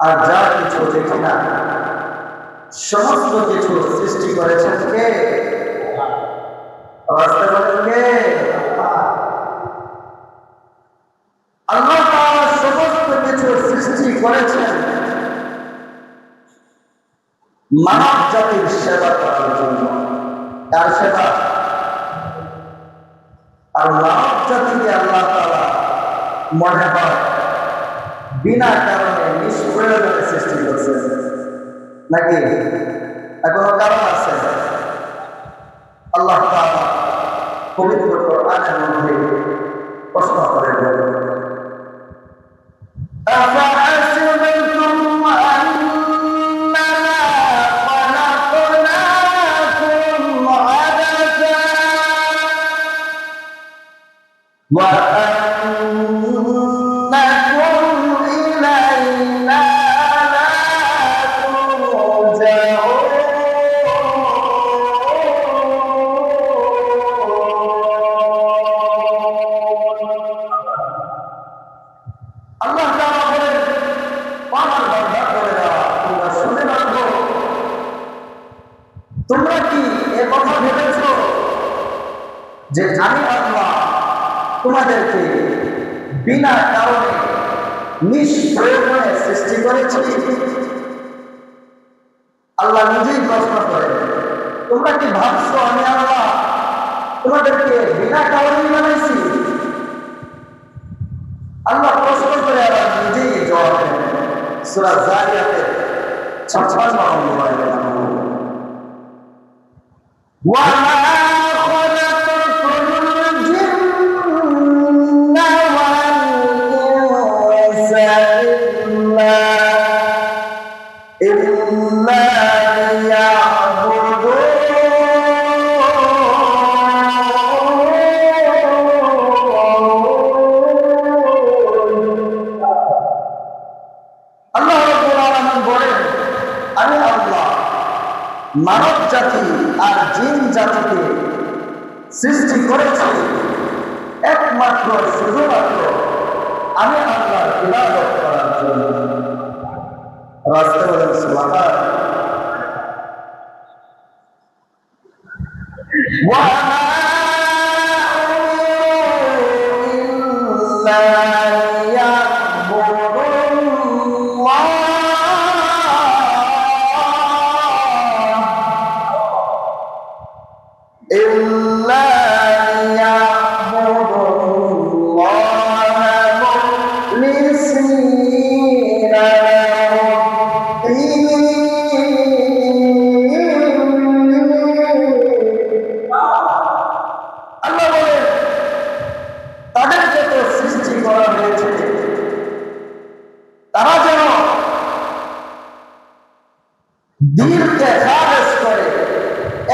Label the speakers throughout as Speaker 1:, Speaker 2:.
Speaker 1: আর যা কিছু দেখি না সমস্ত কিছু সৃষ্টি করেছেন কে? কে? আল্লাহ তাআলা সমস্ত কিছু সৃষ্টি করেছেন মানব জাতির সেবা করার জন্য। তার সেবা আর মানব জাতিকে আল্লাহ তাআলা মনে হয় বিনা কারণে নিষ্প্রয়োজনে সৃষ্টি করছেন নাকি কোনো কারণ আছে? আল্লাহ তাআলা পবিত্র কোরআনের মধ্যে প্রশ্ন করে বলেন, أفحسبتم أنما خلقناكم عبثا وأنكم إلينا لا ترجعون। আল্লাহ তাআলা বলেন, আমার বান্দা করে দেওয়া তোমরা শুনে রাখো, তোমরা কি এ কথা ভেবেছ যে আমি আল্লাহ তোমাদেরকে বিনা কারণে নিষ্প্রয়োজনে সৃষ্টি করেছি? আল্লাহ নিজেই প্রশ্ন করেন, তোমরা কি ভাবছো আমি আল্লাহ তোমাদেরকে বিনা কারণে বানাইছি? আল্লাহ প্রশ্ন করে আবার নিজেই জবাব দেন। সূরা যারিয়াতের 56 নম্বর আয়াতে وَمَا خَلَقْتُ الْجِنَّ وَالْإِنسَ إِلَّا لِيَعْبُدُونِ। আল্লাহ রাব্বুল আলামিন বলেন, আমি আল্লাহ মানব জাতি আর জিন জাতিকে সৃষ্টি করেছি একমাত্র শুধুমাত্র আমি আল্লাহর ইবাদত করার জন্য। রাসূল বলেন সুবহানাল্লাহ। ওয়া মা ইল্লা তাদেরকে তো সৃষ্টি করা হয়েছে তারা যেন দিলকে খালেস করে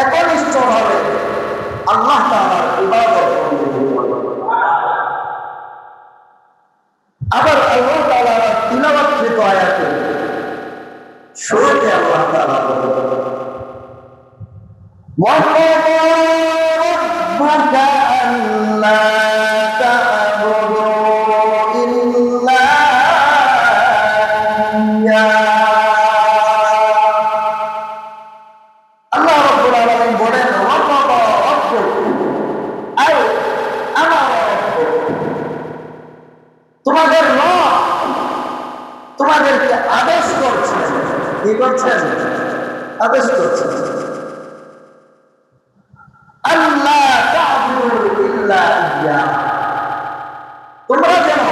Speaker 1: একনিষ্ঠভাবে আল্লাহ তাআলার ইবাদত করে। আবার আল্লাহ তাআলার তিলাওয়াতকৃত আয়াতে শুরুতে আল্লাহ তাআলা বলেন, وَقَضَى رَبُّكَ أَلَّا تَعْبُدُوا إِلَّا إِيَّاهُ। আল্লাহ রাব্বুল আলামিন বলেন, وَقَضَى رَبُّكَ أي أَمَرَ رَبُّكَ, তোমাদের রব তোমাদেরকে আদেশ করছেন। কি করছেন? আদেশ করছেন, আল্লাহ তা'বুদু ইল্লা ইয়্যাহ, তোমরা যেন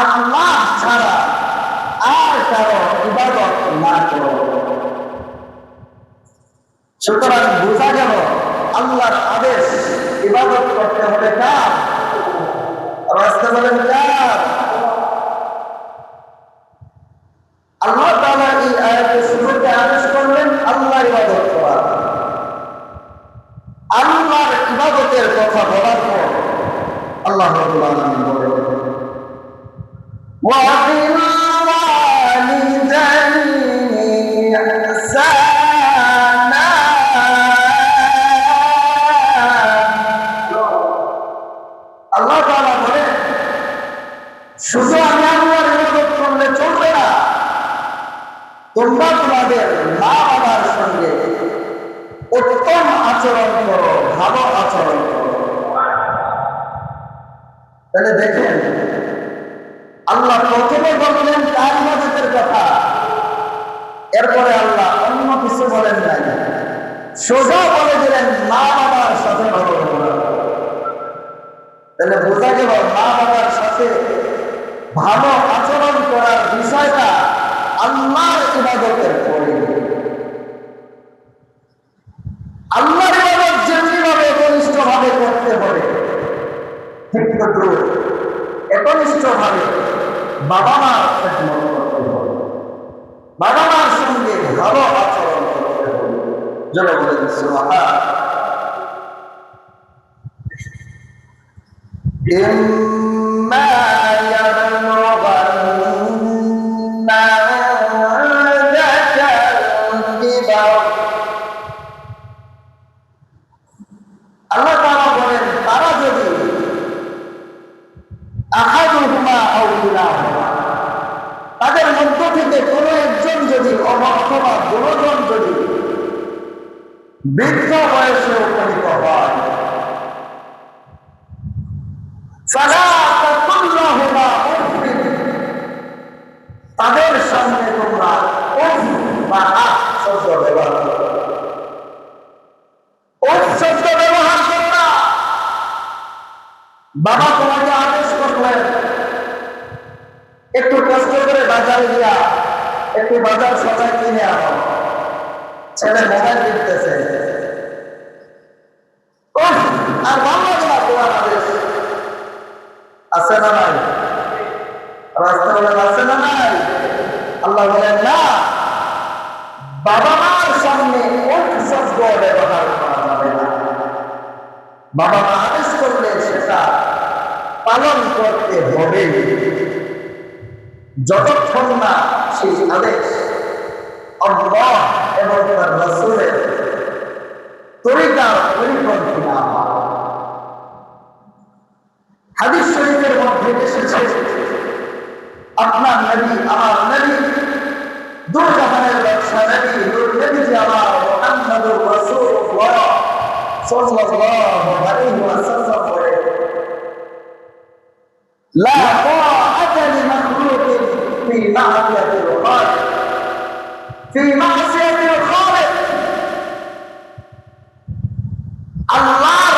Speaker 1: আল্লাহ ছাড়া আর কারো ইবাদত না করো। সুতরাং বোঝা গেল আল্লাহর আদেশ ইবাদত করতে হবে কার? রাস্তা বলেন কার? আল্লাহ তাআলা এই আয়াতে শুরুতে আদেশ করলেন আল্লাহ ইবাদত করা। আল্লাহর ইবাদতের কথা বলার পর আল্লাহ রাব্বুল আলামিন বলেন, ওয়া বিল ওয়ালিদাইনি ইহসানা। আল্লাহ তাআলা বলেন শুধু আমি আল্লাহর ইবাদত করলে চলবে না, তোমরা তোমাদের মা বাবার সঙ্গে উত্তম আচরণ করো, ভালো আচরণ করো। তাহলে দেখেন, আল্লাহ প্রথমে বললেন তার ইবাদতের কথা, এরপরে আল্লাহ অন্য কিছু বলেন নাই, সোজা বলে দিলেন মা বাবার সাথে ভালো ব্যবহার। তাহলে বোঝা গেল মা বাবার সাথে ভালো আচরণ করার বিষয়টা আল্লাহর ইবাদতের পরে। আল্লাহর ইবাদত যেমনি ভাবে একনিষ্ঠ ভাবে করতে হবে, ঠিক তদ্রুপ একনিষ্ঠ ভাবে বাবা মার খেদমত করতে হবে, বাবা মার সঙ্গে ভালো আচরণ করতে হবে। যারা বলেন সুবহান। ইম্মা ইয়াবলুগান্না আল্লাহ তাআলা বলেন, তারা যদি আহাদুহুমা আও কিলাহুমা, তাদের মধ্য থেকে কোনো একজন যদি অথবা দুজন যদি বৃদ্ধ বয়সে উপনীত হয়, ফালা তাকুল লাহুমা উফ, তাদের সামনে তোমরা উফ বা আহ শব্দ ব্যবহার করো। উফ শব্দ ব্যবহার করো না। বাবা তোমাকে আদেশ করলেন একটু কষ্ট করে বাজারে গিয়া একটু বাজার সবাই কিনে আনো, ছেলে মোবাইল কিনতেছে, আর ভালো লাগে না তোমার আদেশ। আছে না নাই? রাস্তা বলেন আছে না নাই? আল্লাহ বলেন না, বাবা মার সামনে উফ শব্দ ব্যবহার করা যাবে না। বাবা মা আদেশ করলে সেটা পালন করতে হবে, যতক্ষণ না সেই আদেশ আল্লাহ এবং তার রাসূলের তরিকার পরিপন্থী না হয়। হাদিস শরীফের মধ্যে এসেছে, আপনার নবী আমার নবী, দূর জাহানের বাদশা নবী, নূর নবী যে আমার মুহাম্মদুর রাসূলুল্লাহ সাল্লাল্লাহু আলাইহি ওয়াসাল্লাম বলেন, লা তাআতা লিমাখলুকিন ফি মা'সিয়াতিল খালিক, ফি মা'সিয়াতিল খালিক। আল্লাহর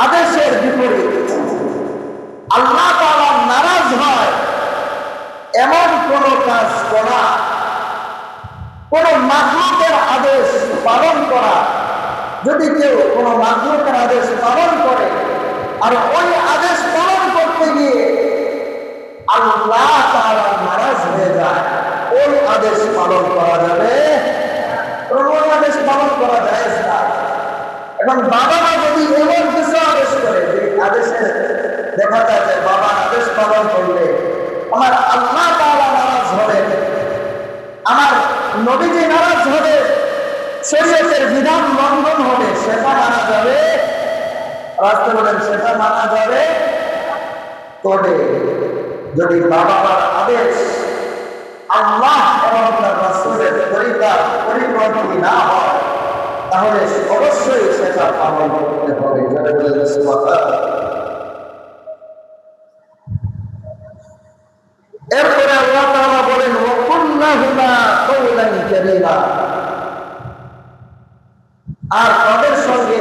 Speaker 1: আদেশের বিপরীত, আল্লাহ তাআলা নারাজ হয় এমন কোন কাজ করা, কোন মাখলুকের আদেশ পালন করা, যদি কেউ কোন মাখলুকের আদেশ পালন করে আর ওই আদেশ পালন করতে গিয়ে আল্লাহ তাআলা নারাজ হয়ে যায়, ওই আদেশ পালন করা যাবে, ওই আদেশ পালন করা জায়েজ না। এখন বাবা মা যদি এমন কিছু আদেশ করে, যে আদেশে দেখা যায় যে বাবা আদেশ পালন করলে আমার আল্লাহ তাআলা নারাজ হবে, আমার নবীজি নারাজ হবে, শরীয়তের বিধান লঙ্ঘন হবে, সেটা মানা যাবে? রাস্তা বলেন সেটা মানা যাবে। তবে যদি বাবা মার আদেশ আল্লাহ এবং তার রাসূলের তরিকার পরিপন্থী না হয়, তাহলে অবশ্যই সেটা পালন করতে হবে। যারা বলেন সুবহান। এরপরে আল্লাহ তাআলা বলেন, ওয়া কুল্লাহুমা কওলান কারীমা, আর তাদের সঙ্গে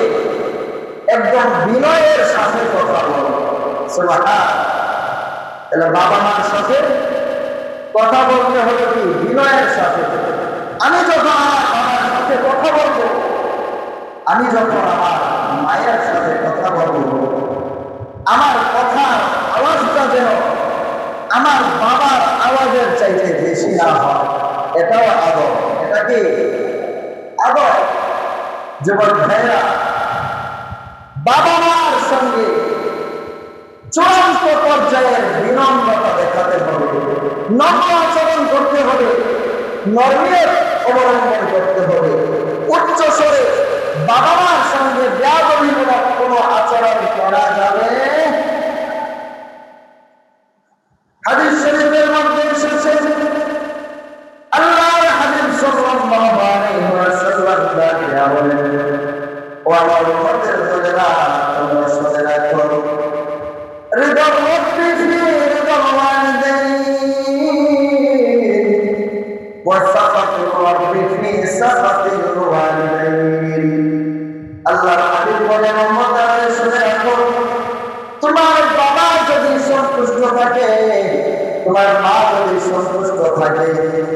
Speaker 1: একদম বিনয়ের সাথে কথা বলো। সুবহান। তাহলে বাবা মার সাথে কথা বলতে হবে কি? বিনয়ের সাথে। আমি যখন আমার বাবার সাথে কথা বলবো, আমি যখন আমার মায়ের সাথে কথা বলবো, আমার কথার আওয়াজটা যেন আমার বাবার আওয়াজের চাইতে বেশি না হয়, এটাও আদব। এটা কি আদব? যুবক ভাইরা, বাবা মার সঙ্গে চূড়ান্ত পর্যায়ের বিনম্রতা দেখাতে হবে, নম্র আচরণ করতে হবে, নরমিয়ত অবলম্বন করতে হবে। উচ্চ স্বরে বাবা মার সঙ্গে বেয়াদবিমূলক কোনো আচরণ করা যাবে। হাদিস শরীফের মধ্যে এসেছে, আল্লাহ وسخط الرب في سخط الوالدين আল্লাহর হাবিব বলেন উম্মত শুনে রাখো তোমার বাবা যদি সন্তুষ্ট থাকে তোমার মা যদি সন্তুষ্ট থাকে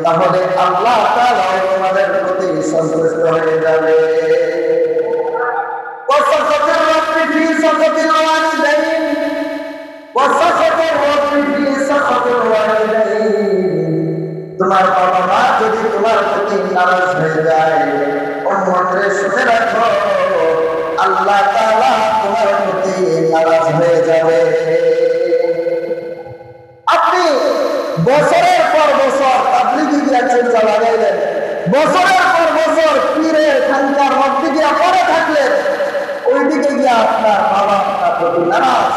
Speaker 1: তাহলে আল্লাহ তাআলা তোমাদের প্রতি সন্তুষ্ট হয়ে যাবে وسخط الرب في سخط الوالدين وسخط الرب في سخط الوالدين তোমার বাবা মা যদি তোমার প্রতি নারাজ হয়ে যায় উম্মতরে শুনে রাখো আল্লাহ তাআলা তোমার প্রতি নারাজ হয়ে যাবে আপনি বছরের পর বছর তাবলীগে গিয়ে চিন্তা লাগাইলেন বছরের পর বছর পীরে খানকার মধ্যে গিয়ে পড়ে থাকলেন ওইদিকে গিয়ে আপনার বাবা আপনার প্রতি নারাজ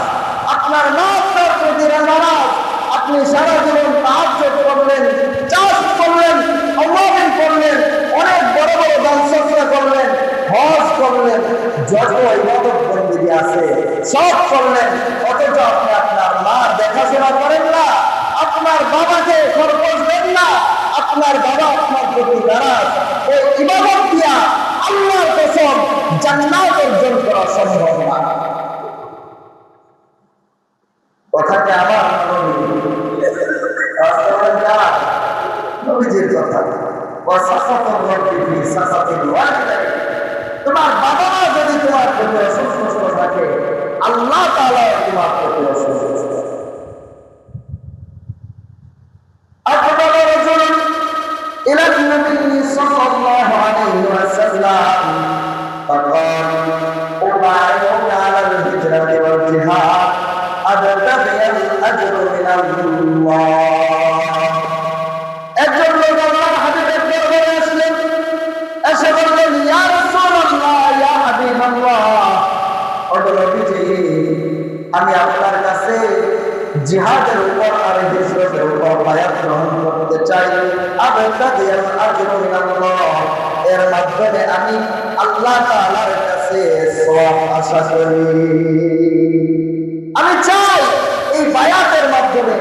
Speaker 1: আপনার মা আপনার প্রতি নারাজ আপনি সারা জীবন তাহাজ্জুদ করলেন চাষ করলেন আল্লাহর করলেন অনেক বড় বড় দান সদকা করলেন হজ করলেন যত ইবাদত বندگی আছে সব করলেন অথচ আপনি আপনার মা দেখাশোনা করেন না আপনার বাবাকে খরচ দেন না আপনার বাবা আপনার প্রতি নারাজ এই ইবাদত দিয়া আল্লাহর কসম জান্নাত অর্জন করা সম্ভব না কথাটা আমার নবীজির কথা তোমার বাবা মা যদি তোমার প্রতি অসন্তুষ্ট থাকে আল্লাহ তাআলা তোমার প্রতি অসন্তুষ্ট أقبل رجل إلى النبي صلى الله عليه وسلم فقال أبايعك على الهجرة والجهاد أبتغي الأجر من الله একজন লোক আল্লাহর হাবিবের দরবারে আসলেন এসে বললেন ইয়া রাসূলুল্লাহ ইয়া হাবিবাল্লাহ ও নবীজি আমি আপনার কাছে জিহাদের উপর আর হিজরতের উপর বায়াত গ্রহণ করতে চাই আবতাগি আল-আজর মিনাল্লাহ এর মাধ্যমে আমি আল্লাহ তাআলার কাছে সওয়াব আশা করি আমি চাই এই বায়াতের মাধ্যমে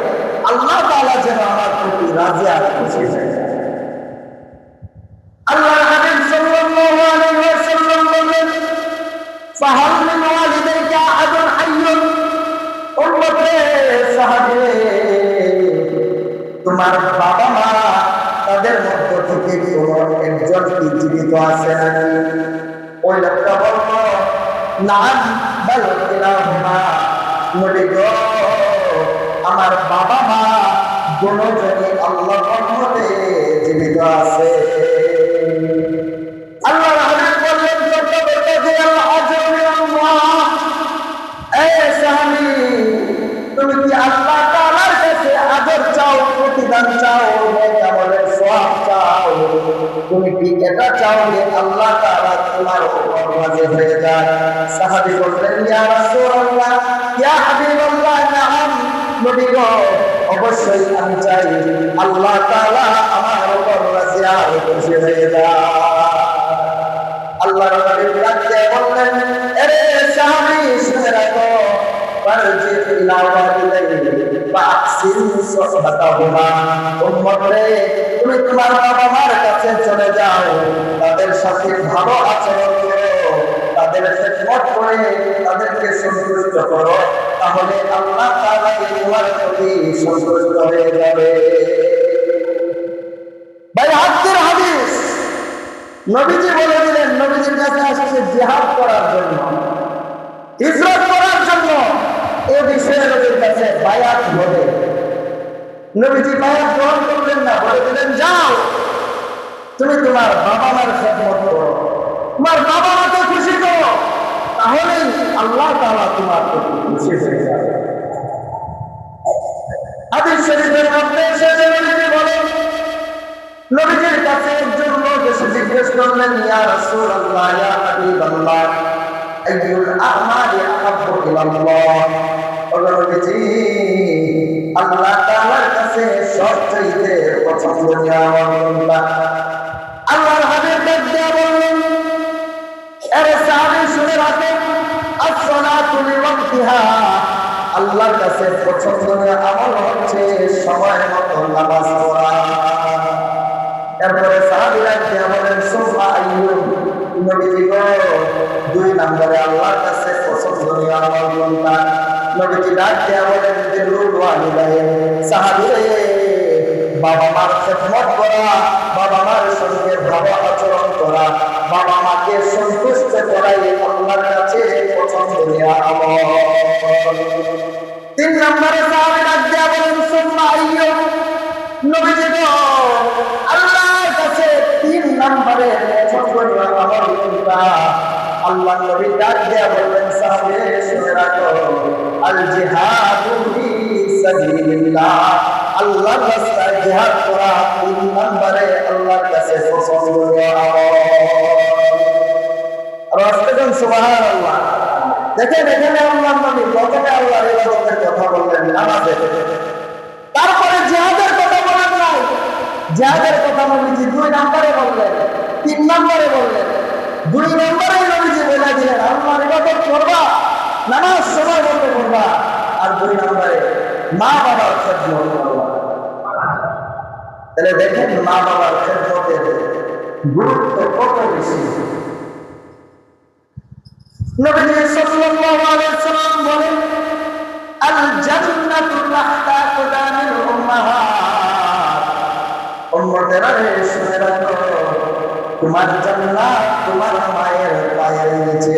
Speaker 1: আল্লাহ তাআলা যেন আমার প্রতি রাজি আর খুশি হয়ে যায় আল্লাহর হাবিব সাল্লাল্লাহু আলাইহি ওয়াসাল্লাম বললেন ফাহাল মিন ওয়ালিদাইকা আহাদুন হাইয়ুন উম্মতে সাহাবে তোমার বাবা মা তাদের মধ্য থেকে কোন একজন কি জীবিত আছে নাকি ওই লোকটা বলল না বল কিলাহুমা নবী গো আমার বাবা মা দুজনই আল্লাহর রহমতে জীবিত আছে আল্লাহর হাবিব বললেন তাবতাগি আল-আজর মিনাল্লাহ এই সাহাবী তুমি কি আল্লাহ তাআলার কাছে আজর চাও প্রতিদান চাও নেক আমলের সওয়াব চাও তুমি কি এটা চাও যে আল্লাহ তাআলা তোমার উপর রাজি হয়ে যায় সাহাবী বললেন ইয়া রাসূলুল্লাহ ইয়া হাবিবাল্লাহ নাম নবী গো অবশ্যই আমি চাই আল্লাহ তাআলা আমার উপর রাজি আর খুশি হয়ে যায় আল্লাহর নবী ডাকতে বললেন আরে সাহাবী শুনে রাখো ফারজি ইলা ওয়ালিদাইহি ফাহসিন সুহবাতাহুমা উম্মতে তুমি তোমার বাবা মার কাছে চলে যাও তাদের সাথে ভালো আচরণ করো তাদের খেদমত করে তাদেরকে সন্তুষ্ট করো তাহলে আল্লাহ তাআলা তোমার প্রতি সন্তুষ্ট হয়ে যাবে ভাই হাদিসের হাদিস নবীজি বলে দিলেন নবীজির কাছে আসছে জিহাদ করার জন্য হিজরত করার জন্য এই বিষয়ে নবীর কাছে বায়াত হবে নবীজি বায়াত গ্রহণ করলেন না বলে দিলেন যাও তুমি তোমার বাবা মার খেদমত করো তোমার বাবা মাকে খুশি করো তাহলেই আল্লাহ তাআলা তোমার প্রতি খুশি হয়ে যাবে হাদিস শরীফের মধ্যে এসে নবীজি বলেন নবীজির কাছে একজন লোক এসে জিজ্ঞেস করলেন ইয়া রাসূলুল্লাহ ইয়া হাবিবাল্লাহ আইয়ুল আমালি আহাব্বু ইলাল্লাহ ও নবীজি আল্লাহ তাআলার কাছে সবচেয়ে পছন্দনীয় আমল কোনটা আল্লাহর হাবিব ডাক বললেন আরে সাহাবী শুনে রাখেন as-সালাতু লিওয়াক্তিহা আল্লাহর কাছে পছন্দনীয় আমল হচ্ছে সময় মতো নামাজ পড়া নম্বরে আল্লাহর কাছে পছন্দনীয় আমল কোনটা? নবীজি ডাক দেয়া বলেন বিরুল ওয়ালিদাইন। সাহাবীরা, বাবা মার খেদমত করা, বাবা মার সঙ্গে ভালো আচরণ করা, বাবা মাকে সন্তুষ্ট করাই আল্লাহর কাছে পছন্দনীয় আমল। 3 নম্বরে সাহাবী ডাক দেয়া বলেন সুম্মা আইয়ু। নবীজি গো, আল্লাহর কাছে 3 নম্বরে পছন্দনীয় আমল কোনটা? আল্লাহর নবী ডাক দেয়া বললেন সাহাবী শুনে রাখো, আল জিহাদু ফি সাবিলিল্লাহ। আল্লাহর রাস্তায় জিহাদ করা 3 নম্বরে আল্লাহর কাছে পছন্দনীয় আমল। রাস্তায় সুবহানাল্লাহ। দেখেন এখানে আল্লাহর নবী প্রথমে আল্লাহর ইবাদতের কথা বললেন, নামাজের, তারপরে জিহাদের কথা বলেন নাই। জিহাদের কথা নবীজি 2 নম্বরে বললেন, 3 নম্বরে বললেন। 2 নম্বরে নবীজি বলে দিলেন আল্লাহর ইবাদত করবা, নামাজ সময় মতো করবা, আর 2 নম্বরে মা বাবার খেদমত করবা। তাহলে দেখেন মা বাবার খেদমতের গুরুত্ব কত বেশি। নবী সাল্লাল্লাহু আলাইহি ওয়াসাল্লাম বলেন, আল জান্নাতু তাহতা কুদামিল উম্মাহাত। উম্মতেরা শুনে রাখো, তোমার জান্নাত তোমার মায়ের পায়ের নিচে।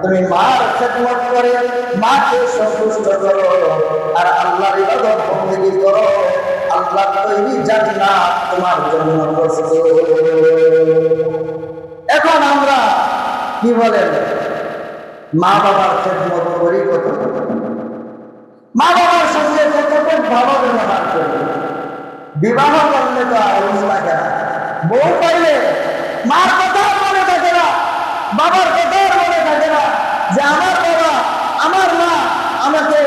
Speaker 1: তুমি মার খেদমত করে মাকে সন্তুষ্ট করো আর আল্লাহর ইবাদত বন্দেগী করো, আল্লাহর তৈরি জান্নাত তোমার জন্য প্রস্তুত। এখন আমরা কি বলেন, মা বাবার খেদমত করি কত, মা বাবার সঙ্গে কতটুকু ভালো ব্যবহার করি। বিবাহ করলে তো আউজ লাগে না, বউ পাইলে মার কথা মনে থাকে না, বাবার কথা মনে থাকে না, যে আমার বাবা আমার মা আমাকে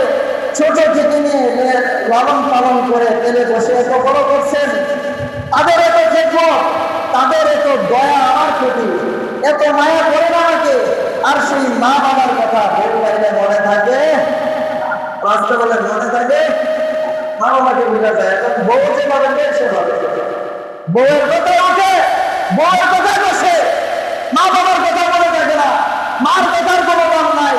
Speaker 1: ছোট থেকে নিয়ে লালন পালন করে তেলে বসে এত বড় করছেন, তাদের এত খেদমত, তাদের এত দয়া আমার প্রতি, এত মায়া করে না আমাকে। আর সেই মা বাবার কথা বউ পাইলে মনে থাকে, রাস্তা বলে মনে থাকে, মা বাবাকে বোঝা যায়। এখন বউ যেভাবে নেই সেভাবে, বউয়ের কথা ওঠে, বউয়ের কথা বসে, মা বাবার কথা মনে থাকে না। মার কথার কোনো দাম নাই,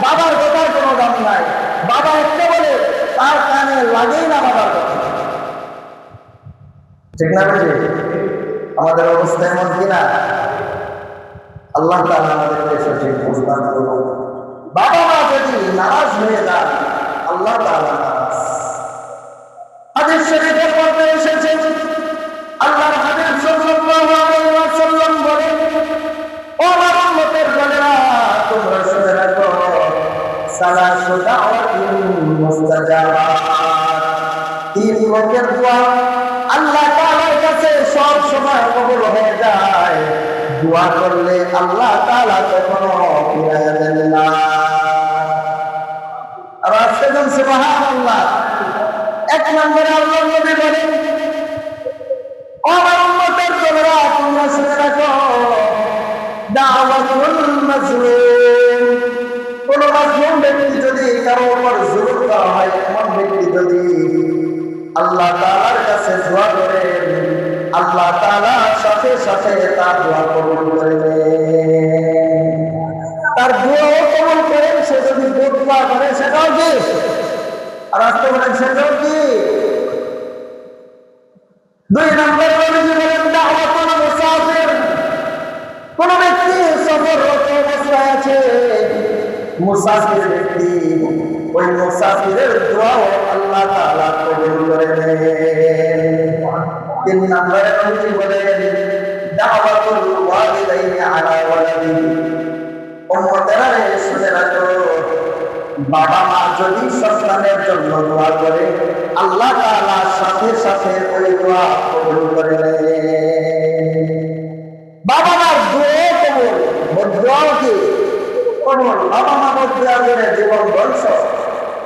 Speaker 1: বাবার কথার কোনো দাম নাই। বাবা একটা বলে তার কানে লাগেই না বাবার কথা, ঠিক না? বুঝি আমাদের অবস্থা এমন কিনা? আল্লাহ তাআলা আমাদেরকে সঠিক প্রস্তাব করুন। বাবা মা যদি নারাজ হয়ে যায়, আল্লাহ তাআলা নারাজ। হাদিস শরীফের মধ্যে এসেছে, আল্লাহর হাবিব সাল্লাল্লাহু আলাইহি ওয়াসাল্লাম বলেন, ও আমার উম্মতের দলেরা, তোমরা শুনে রাখো, সালাসু দাওয়াতিন মুস্তাজাবাত। 3 লোকের দোয়া আল্লাহ তাআলার কাছে সব সময় কবুল হয়ে যায়। দোয়া করলে আল্লাহ তাআলা কখনো ফিরাইয়া দেন না। আর আজকে সুবহানাল্লাহ। 1 নম্বরে আল্লাহর নবী বলেন, ও আমার উম্মতের দলেরা, তোমরা শুনে রাখো, দাওয়াতুল মাজলুম। কোন মাজলুম ব্যক্তি যদি কারো উপর জুলুম করা হয়, এমন ব্যক্তি যদি আল্লাহ তাআলার কাছে দোয়া করে, আল্লাহ তাআলা সাথে সাথে তার দোয়া কবুল করে নেন। তার দোয়াও কবুল করেন। সে যদি দোয়া করে সেটাও কি? আর আসতে বলেন সেটাও কি? 2 নম্বরে নবীজি বলেন, দাওয়াতুল মুসাফির। কোন ব্যক্তি সফররত অবস্থায় আছে, মুসাফির ব্যক্তি, ওই মুসাফিরের দোয়াও আল্লাহ তাআলা কবুল করে নেন। 3 নম্বরে নবীজি বলেন, দাওয়াতুল ওয়ালিদাইনি আলা ওয়ালাদিহি। উম্মতেরা শুনে রাখো, বাবা মা যদি সন্তানের জন্য দোয়া করে, আল্লাহ তাআলা সাথে সাথে ওই দোয়া কবুল করে নেন। বাবা মার দোয়া কবুল, দোয়া কি কবুল? বাবা মা দোয়া করে জীবন ধ্বংস,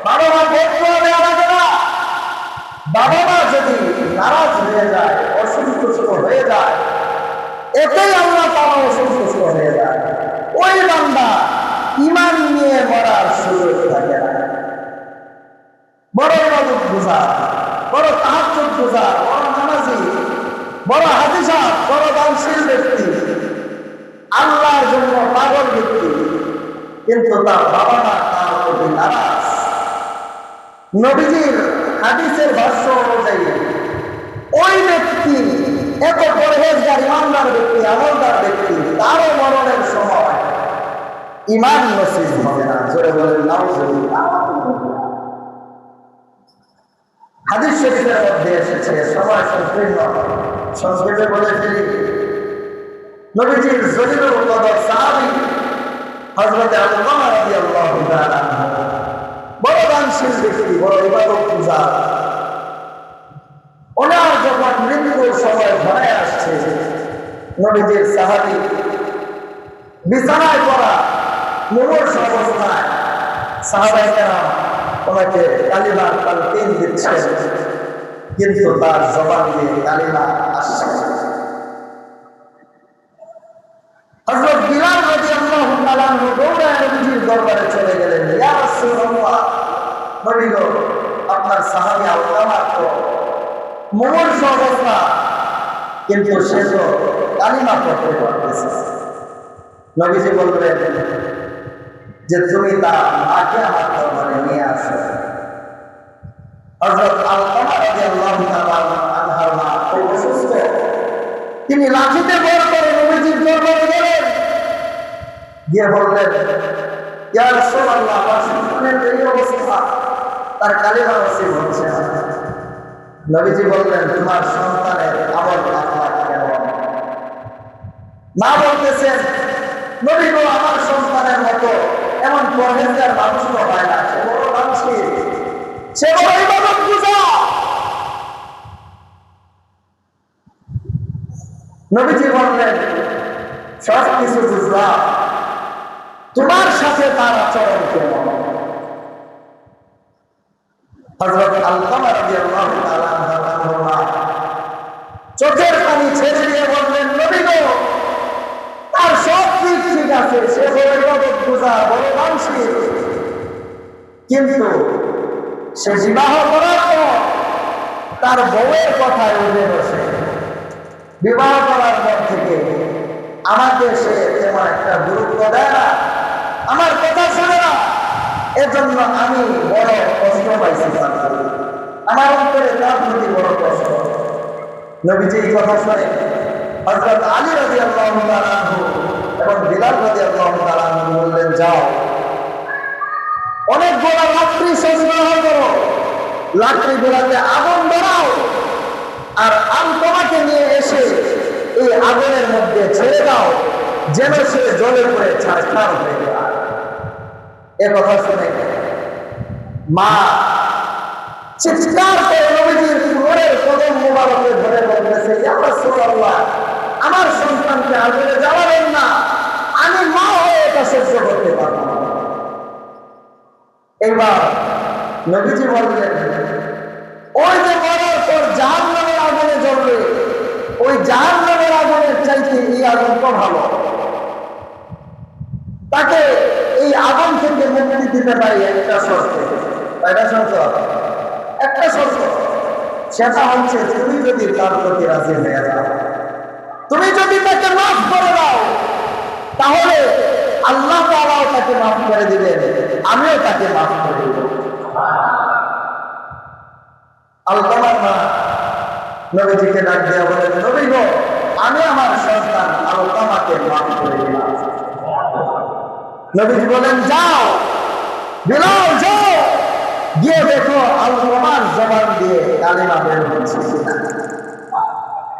Speaker 1: বাবা মা দোয়া দেওয়া লাগে না। বাবা মা যদি নারাজ হয়ে যায়, অসন্তুষ্ট হয়ে যায়, এতেই আল্লাহ তাআলা অসন্তুষ্ট হয়ে যায়। ওই বান্দা ঈমান নিয়ে মরার সুযোগ থাকে না। বড় ইবাদত গুজার, বড় তাহাজ্জুদ গুজার, বড় নামাজি, বড় হাদিস, বড় দানশীল ব্যক্তি, আল্লাহর জন্য পাগল ব্যক্তি, কিন্তু তার বাবা মা তার প্রতি নারাজ। নবীজির হাদিসের ভাষ্য অনুযায়ী ওই ব্যক্তি এত পরহেজগার ইমানদার ব্যক্তি, আমলদার ব্যক্তি, তারও মরণের সময় ইমান নসিব হবে না। জোরে বলেন নাউজুবিল্লাহ। হাদিস শরীফের মধ্যে এসেছে, সময় সংকীর্ণ, সংক্ষেপে বলে ফেলি। নবীজির জলিলুল কদর সাহাবী হযরত আল্লামা রাদিয়াল্লাহু তাআলা বড় দানশীল ব্যক্তি, বড় ইবাদতগুজার। ওনার যখন মৃত্যুর সময় ঘরে আসছে, নবীজির সাহাবী বিছানায় পড়া মুমূর্ষু অবস্থায় সাহাবায়ে কেরাম ওনাকে কালিমার তালকিন দিচ্ছেন, কিন্তু তার জবান দিয়ে কালিমা আসছে। হযরত বিলাল রাদিয়াল্লাহু তাআলা দৌড়ায় নবীজির দরবারে চলে গেলেন। ইয়া রাসূলুল্লাহ, নবী গো, আপনার সাহাবী আলকামা তো মুমূর্ষু অবস্থা, কিন্তু সে তো কালিমা পড়তে পারতেছে। নবীজি বললেন যে তুমি তার মাকে আমার দরবারে নিয়ে আসো। হযরত আলকামা রাদিয়াল্লাহু তাআলা আনহার মা খুব অসুস্থ, তিনি লাঠিতে ভর করে নবীজির দরবারে গেলেন, গিয়ে বললেন, ইয়া রাসূলুল্লাহ, আমার সন্তানের এই অবস্থা, তার কালিমা নসিব হচ্ছে না। নবীজি বললেন, তোমার সন্তানের আমল আখলাক কেমন? মা বলতেছেন, নবী গো, আমার সন্তানের মতো এমন পরহেজগার মানুষ তো হয় না, সে বড় দানশীল, সে বড় ইবাদতগুজার। নবীজি বললেন, সব কিছু বুঝলাম, তোমার সাথে তার আচরণ কেমন? হযরত আলকামা রাদিয়াল্লাহু তাআলা আনহু চোখের পানি ছেড়ে দিয়ে বললেন, নবী গো, তার সব দিক ঠিক আছে, সে বড় ইবাদতগুজার, বড় দানশীল, কিন্তু সে বিবাহ করার পর তার বউয়ের কথায় উঠে বসে। বিবাহ করার পর থেকে আমাকে সে তেমন একটা গুরুত্ব দেয় না, আমার কথা শোনে না, এজন্য আমি বড় কষ্ট পাইছি, আমার অন্তরে তার প্রতি বড় কষ্ট। নবীজি এই কথা শুনে হযরত আলী রাদিয়াল্লাহু তাআলা আনহু এবং বিলাল রাদিয়াল্লাহু তাআলা আনহু বললেন, যাও, অনেক বড় লাকড়ি সংগ্রহ করো, লাকড়ি গুলাতে আগুন ধরাও, আর আলকামাকে নিয়ে এসে এই আগুনের মধ্যে ছেড়ে দাও, যেন সে জ্বলে পড়ে ছারখার হয়ে যায়। এ কথা শুনে মা চিৎকার করে নবীজির কোলের কদম মোবারকে ধরে বলতেছে, ইয়া রাসূলুল্লাহ, আমার সন্তানকে আগুনে জ্বালাবেন না, আমি মা হয়ে এটা সহ্য করতে পারব না। এবার নবীজি বললেন, ওই যে মরার পর জাহান্নামের আগুনে জ্বলবে, ওই জাহান্নামের আগুনের চাইতে এই আগুন তো ভালো, তাকে এই আগুন থেকে মুক্তি দিতে পারি একটা শর্তে। কয়টা শর্ত? একটা শর্ত, সেটা হচ্ছে তুমি যদি তার প্রতি রাজি হয়ে যাও, তুমি যদি তাকে মাফ করে দাও, তাহলে আল্লাহ তাআলাও তাকে মাফ করে দিবেন, আমিও তাকে মাফ করে দেব। আলকামার মা নবীজিকে ডাক দেওয়া বলেন, নবী গো, আমি আমার সন্তান আলকামাকে মাফ করে দিলাম। নবীজি বলেন, যাও বিলাল, যাও, গিয়ে দেখো আলকামার জবান দিয়ে কালিমা বের হচ্ছে কিনা।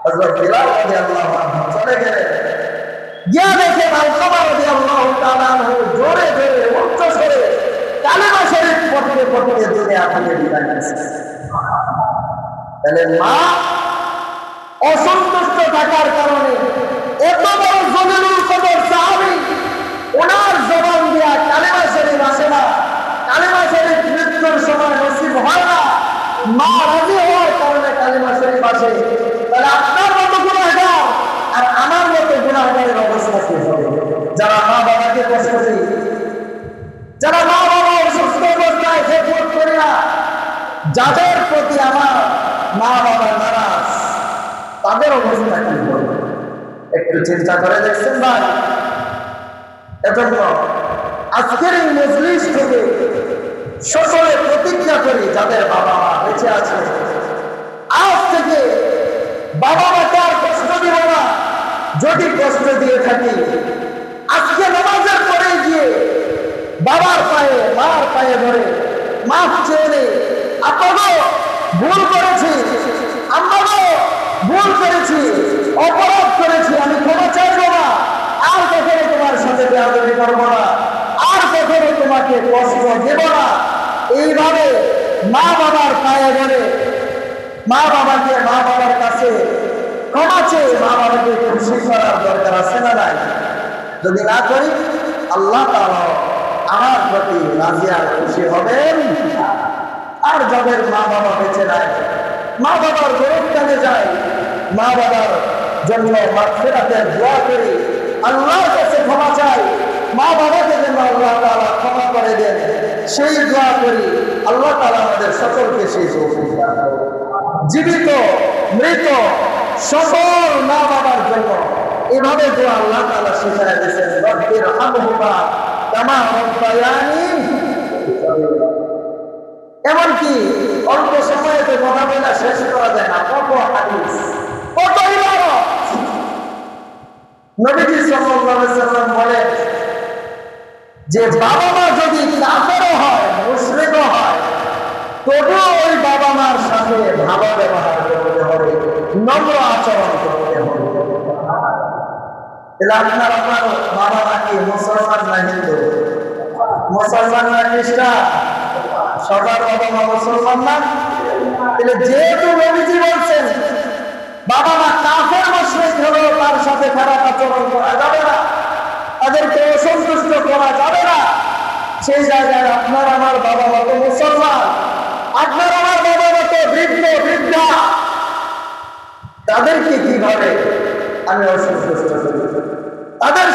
Speaker 1: হযরত বিলাল রাদিয়াল্লাহু আনহু চলে গেলেন, গিয়ে দেখেন আলকামা রাদিয়াল্লাহু তাআলা আনহু জোরে জোরে উচ্চ স্বরে কালিমা শরীফ পড়তে পড়তে দুনিয়া থেকে বিদায় নিয়েছে। তাহলে মা অসন্তুষ্ট থাকার কারণে এত বড় জলিলুল কদর সাহাবী, ওনার জবান দিয়া কালিমা শরীফ আসে না, কালিমা শরীফ মৃত্যুর সময় নসিব হয় না, মা রাজি হওয়ার কারণে কালিমা শরীফ আসে। তাহলে আপনার মতো গুনাহগার আর আমার মতো গুনাহগারের অবস্থা কি হবে? যারা মা বাবাকে কষ্ট দেয়, যারা মা বাবা অসুস্থ অবস্থায় খেদমত করে না, যাদের প্রতি আমার মা বাবা নারাজ, তাদের অবস্থা কি হবে? একটু চিন্তা করে দেখছেন ভাই? এজন্য আজকের এই মজলিস থেকে সকলে প্রতিজ্ঞা করি, যাদের বাবা মা বেঁচে আছে, আজ থেকে বাবা মাকে আর কষ্ট দিব না। যদি কষ্ট দিয়ে থাকি, আজকে নামাজের পরে গিয়ে বাবার পায়ে মার পায়ে ধরে মাফ চেয়ে নেই, আপনারও ভুল করেছি, আমরাও ভুল করেছি, অপরাধ করেছি, আমি ক্ষমা চাইবো না, আর কখনো তোমার সাথে বেয়াদবি করবো না, আর কখনো তোমাকে কষ্ট দেব না। এইভাবে মা বাবার পায়ে ধরে মা বাবার কাছে ক্ষমা চেয়ে মা বাবাকে খুশি করার দরকার আছে না নাই? যদি না করি, আল্লাহ তাআলা আমার প্রতি রাজি আর খুশি হবেন। আর যাদের মা বাবা বেঁচে নাই, মা বাবার গোরস্থানে যায়, মা বাবার জন্য মাগফিরাতের দোয়া করি, আল্লাহর কাছে ক্ষমা চাই, মা বাবাকে যেন আল্লাহ তাআলা ক্ষমা করে দেন, সেই দোয়া করি। আল্লাহ তাআলা আমাদের সকলকে সেই তৌফিক দান করুন। জীবিত মৃত সকল মা বাবার জন্য এভাবে দোয়া আল্লাহ তাআলা শিখায় দিয়েছেন, রব্বির হামহুমা কামা রাব্বায়ানি। এমনকি অল্প সময়তে কথা বলা শেষ করা যায় না, কত হাদিস, কত ইবাদত। নবীজি সাল্লাল্লাহু আলাইহি ওয়াসাল্লাম বলেন যে বাবা মা যদি কাফেরও হয়, মুশরিকও হয়, তবুও ওই বাবা মার সাথে ভালো ব্যবহার করতে হবে, নম্র আচরণ করতে হবে। আপনার বাবা মা কি মুসলমান না হিন্দু? মুসলমান না খ্রিস্টান? সবার বাবা মা মুসলমান না? তাহলে যেহেতু নবীজি বলছেন বাবা মা কাফের মুশরিক হলেও তার সাথে খারাপ আচরণ করা যাবে না, তাদেরকে অসন্তুষ্ট করা যাবে না, সেই জায়গায় আপনার আমার বাবা মা তো মুসলমান, আপনার আমার বাবা মা তো বৃদ্ধ বৃদ্ধা, তাদেরকে কিভাবে আমি অসন্তুষ্ট করি? তাদের